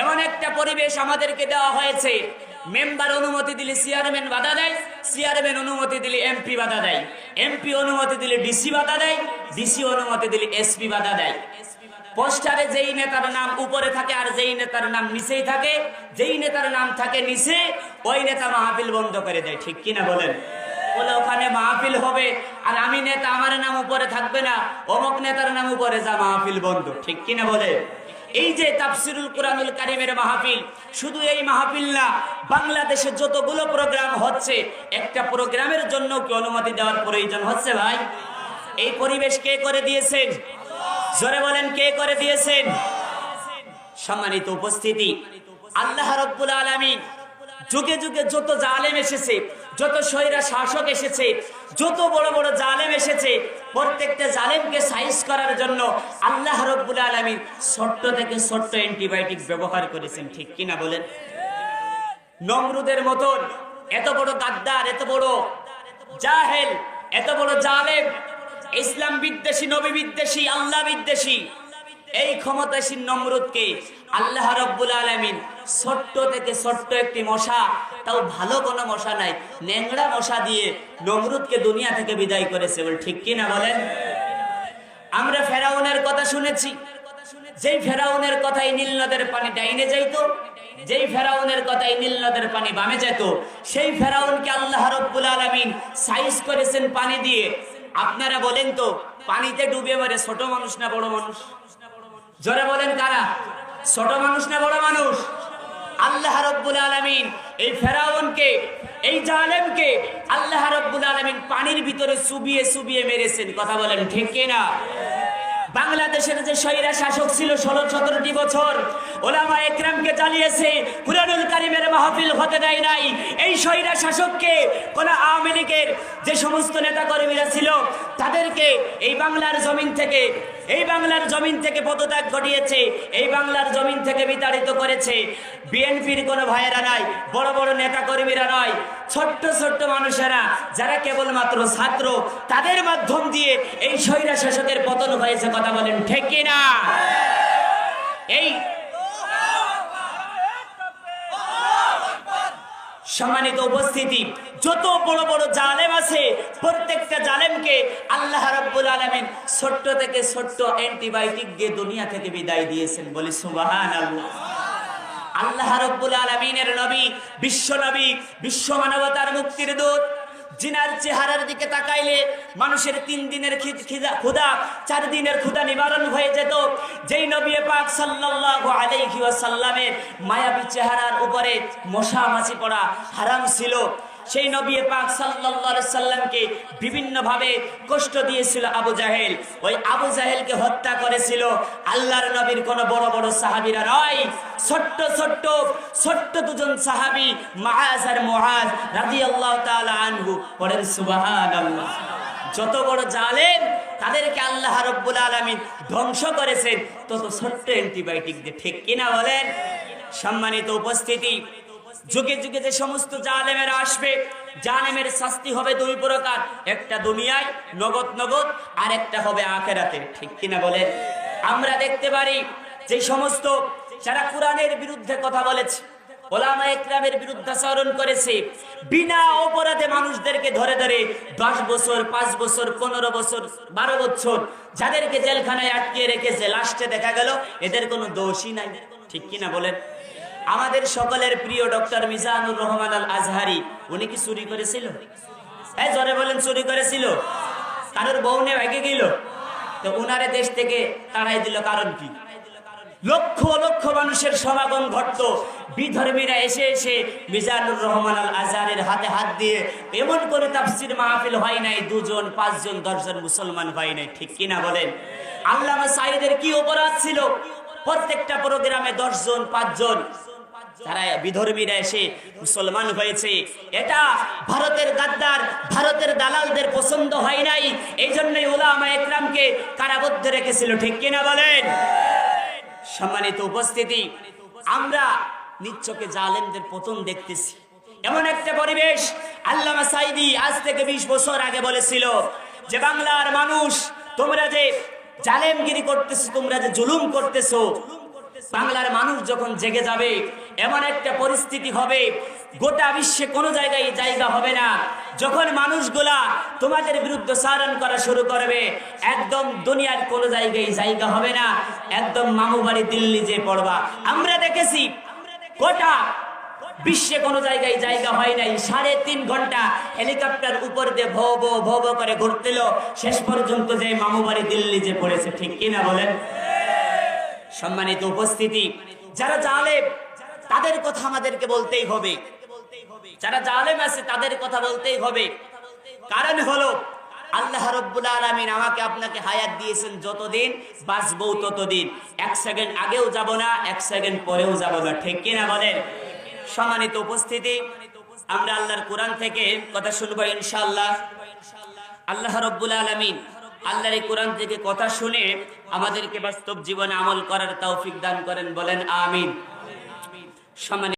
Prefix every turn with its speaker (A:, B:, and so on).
A: এমন একটা পরিবেশ আমাদেরকে দেওয়া হয়েছে, মেম্বার অনুমতি দিলে চেয়ারম্যান বাধা দেয়, চেয়ারম্যান অনুমতি দিলে এমপি বাধা দেয়, এমপি অনুমতি দিলে ডিসি বাধা দেয়, ডিসি অনুমতি দিলে এসপি বাধা দেয়। পোস্টারে যেই নেতার নাম উপরে থাকে আর যেই নেতার নাম নিচেই থাকে, যেই নেতার নাম থাকে নিচে ওই নেতা মাহফিল বন্ধ করে দেয়। ঠিক কিনা বলেন? বলে ওখানে মাহফিল হবে আর আমি নেতা, আমার নাম উপরে থাকবে না, অমুক নেতার নাম উপরে, যা মাহফিল বন্ধ। ঠিক কিনা বলে? এই যে তাফসিরুল কুরআনুল কারীমের মাহফিল, শুধু এই মাহফিল না, বাংলাদেশে যতগুলো প্রোগ্রাম হচ্ছে, একটা প্রোগ্রামের জন্য কি অনুমতি দেওয়ার প্রয়োজন হচ্ছে ভাই? এই পরিবেশ কে করে দিয়েছেন? জোরে বলেন, কে করে দিয়েছেন? সম্মানিত উপস্থিতি, আল্লাহ রাব্বুল আলামিন যুগে যুগে যত জালেম এসেছে, যত স্বৈরা শাসক এসেছে, যত বড় বড় জালেম এসেছে, প্রত্যেকটা জালেমকে সাইজ করার জন্য আল্লাহ রাব্বুল আলামিন ছোট্ট থেকে ছোট্ট অ্যান্টিবায়োটিক ব্যবহার করেছেন। ঠিক কিনা বলেন? নমরুদের মতন এত বড় গাদ্দার, এত বড় জাহেল, এত বড় জালেম, ইসলাম বিদ্বেষী, নবী বিদ্বেষী, আল্লাহ বিদ্বেষী এই ক্ষমতাসীন নমরুদকে আল্লাহ রাব্বুল আলামিন ছোট্ট থেকে ছোট্ট একটি মশা, তাও ভালো কোনো মশা নাই, ন্যাংড়া মশা দিয়ে নমরুদকে দুনিয়া থেকে বিদায় করেছে। বল ঠিক কিনা বলেন? আমরা ফেরাউনের কথা শুনেছি, যেই ফেরাউনের কথাই নীল নদের পানি ডাইনে যাইতো, যেই ফেরাউনের কথাই নীল নদের পানি বামে যেত, সেই ফেরাউনকে আল্লাহ রাব্বুল আলামিন সাইজ করেছেন পানি দিয়ে। আপনারা বলেন তো, পানিতে ডুবে মরে ছোট মানুষ না বড় মানুষ? জোরে বলেন, কারা? ছোট মানুষ না বড় মানুষ? আল্লাহ রাব্বুল আলামিন এই ফেরাউনকে, এই জালেমকে আল্লাহ রাব্বুল আলামিন পানির ভিতরে চুবিয়ে চুবিয়ে মেরেছেন। কথা বলেন ঠিক কিনা? বাংলাদেশের যে স্বৈরা শাসক ছিল 16-17টি বছর, ওলামা একরামকে জ্বালিয়েছে, কুরআনুল কারীমের মাহফিল হতে দেয় নাই। এই স্বৈরা শাসককে কোন আওয়ামী লীগের যে সমস্ত নেতা কর্মীরা ছিল তাদেরকে এই বাংলার জমিন থেকে পদত্যাগ ঘটিয়েছে, এই বাংলার জমিন থেকে বিতাড়িত করেছে। বিএনপির কোনো ভাইয়েরা নাই, বড় বড় নেতা কর্মীরা নয়, ছোট্ট ছোট্ট মানুষেরা যারা কেবলমাত্র ছাত্র, তাদের মাধ্যম দিয়ে এই স্বৈরা শাসকের পতন হয়েছে। কথা বলেন ঠিক কিনা? এই সম্মানিত উপস্থিতি, যত বড় বড় জালেম আছে, প্রত্যেকটা জালেমকে আল্লাহ রাব্বুল আলামিন ছোট্ট থেকে ছোট্ট অ্যান্টিবায়োটিক দিয়ে দুনিয়া থেকে বিদায় দিয়েছেন। বলি সুবহানাল্লাহ। আল্লাহ রাব্বুল আলামিনের নবী, বিশ্ব নবী, বিশ্ব মানবতার মুক্তির দূত, জিনার চেহারার দিকে তাকাইলে মানুষের 3 দিনের ক্ষুধা 4 দিনের ক্ষুধা নিবারণ হয়ে যেত। যেই নবী পাক সাল্লাল্লাহু আলাইহি ওয়াসাল্লামের মায়াবী চেহারার উপরে মশা মাছি পড়া হারাম ছিল, সেই নবী পাক সাল্লাল্লাহু আলাইহি সাল্লামকে বিভিন্ন ভাবে কষ্ট দিয়েছিল আবু জাহেল। ওই আবু জাহেলকে হত্যা করেছিল আল্লাহর নবীর কোন বড় বড় সাহাবীরা নয়, ছোট্ট ছোট্ট ছোট্ট দুজন সাহাবী, মাআজ আর মুআজ রাদিয়াল্লাহু তাআলা আনহু। পড়েন সুবহানাল্লাহ। যত বড় জালেম তাদেরকে আল্লাহ রাব্বুল আলামিন ধ্বংস করেছেন তত ছোট্ট অ্যান্টিবায়োটিক দিয়ে। ঠিক কিনা বলেন? সম্মানিত উপস্থিতি, যুগে যুগে যে সমস্ত জালেমেরা আসবে, জালেমের শাস্তি হবে 2 প্রকার, একটা দুনিয়ায় নগদ নগদ, আর একটা হবে আখিরাতে। ঠিক কিনা বলেন? আমরা দেখতে পারি যে সমস্ত যারা কোরআনের বিরুদ্ধে কথা বলেছে, ওলামা একরামের বিরুদ্ধাচরণ করেছে, বিনা অপরাধে মানুষদেরকে ধরে ধরে 10 বছর, 5 বছর, 15 বছর, 12 বছর যাদেরকে জেলখানায় আটকিয়ে রেখেছে, লাস্টে দেখা গেল এদের কোনো দোষই নাই। ঠিক কিনা বলেন? আমাদের সকলের প্রিয় ডক্টর মিজানুর রহমান আল আজহারি, উনি কি চুরি করেছিল? হ্যাঁ, জোরে বলেন, চুরি করেছিল? কারোর বউ নিয়ে ভাগে গেল, তো উনারে দেশ থেকে তাড়াই দিল। কারণ কি? লক্ষ লক্ষ মানুষের সমাগম ঘটত, বিধর্মীরা এসে এসে মিজানুর রহমান আল আজহারের হাতে হাত দিয়ে এমন করে তাফসীর মাহফিল হয় নাই, 2 জন, 5 জন, 10 জন মুসলমান হয় নাই। ঠিক কিনা বলেন? আল্লামা সাঈদের কি অপরাধ ছিল? প্রত্যেকটা প্রোগ্রামে 10 জন, 5 জন তারা বিধর্মীরা এসে মুসলমান হয়েছে। এটা ভারতের গাদ্দার, ভারতের দালালদের পছন্দ হয় নাই, এই জন্যই উলামা একরামকে কারাবদ্ধ রেখেছিল। ঠিক কিনা বলেন? সম্মানিত উপস্থিতি, আমরা নিচ্ছকে জালেমদের পতন দেখতেছি। এমন একটা পরিবেশ আল্লামা সাঈদী আজ থেকে 20 বছর আগে বলেছিল যে বাংলার মানুষ, তোমরা যে জালেমগিরি করতেছো, তোমরা যে জুলুম করতেছো, বাংলার মানুষ যখন জেগে যাবে, এমন একটা পরিস্থিতি হবে গোটা বিশ্বে কোনো জায়গায় জায়গা হবে না। যখন মানুষগুলা তোমাদের বিরুদ্ধে সারণ করা শুরু করবে, একদম দুনিয়ার কোনো জায়গায় জায়গা হবে না, একদম মামু বাড়ি দিল্লি যে পড়বা। আমরা দেখেছি গোটা বিশ্বে কোনো জায়গায় জায়গা হয় নাই, 3.5 ঘন্টা হেলিকপ্টার উপর দিয়ে ভো ভো ভো ভো করে ঘুরতেল, শেষ পর্যন্ত যে মামু বাড়ি দিল্লি যে পড়েছে। ঠিক কিনা বলেন? সম্মানিত উপস্থিতি, যারা জালেম তাদের কথা আমাদেরকে বলতেই হবে, যারা জালেম আছে তাদের কথা বলতেই হবে। কারণ হলো আল্লাহ রাব্বুল আলামিন আমাকে আপনাকে হায়াত দিয়েছেন, যতদিন বাঁচবো ততদিন। 1 সেকেন্ড আগেও যাব না, 1 সেকেন্ড পরেও যাব না। ঠিক কিনা বলেন? সম্মানিত উপস্থিতি, আমরা আল্লাহর কোরআন থেকে কথা শুনবো ইনশাআল্লাহ। আল্লাহ রাব্বুল আলামিন আল্লাহর এই কোরআন থেকে কথা শুনে আমাদেরকে বাস্তব জীবনে আমল করার তৌফিক দান করেন, বলেন আমিন। সম্মানিত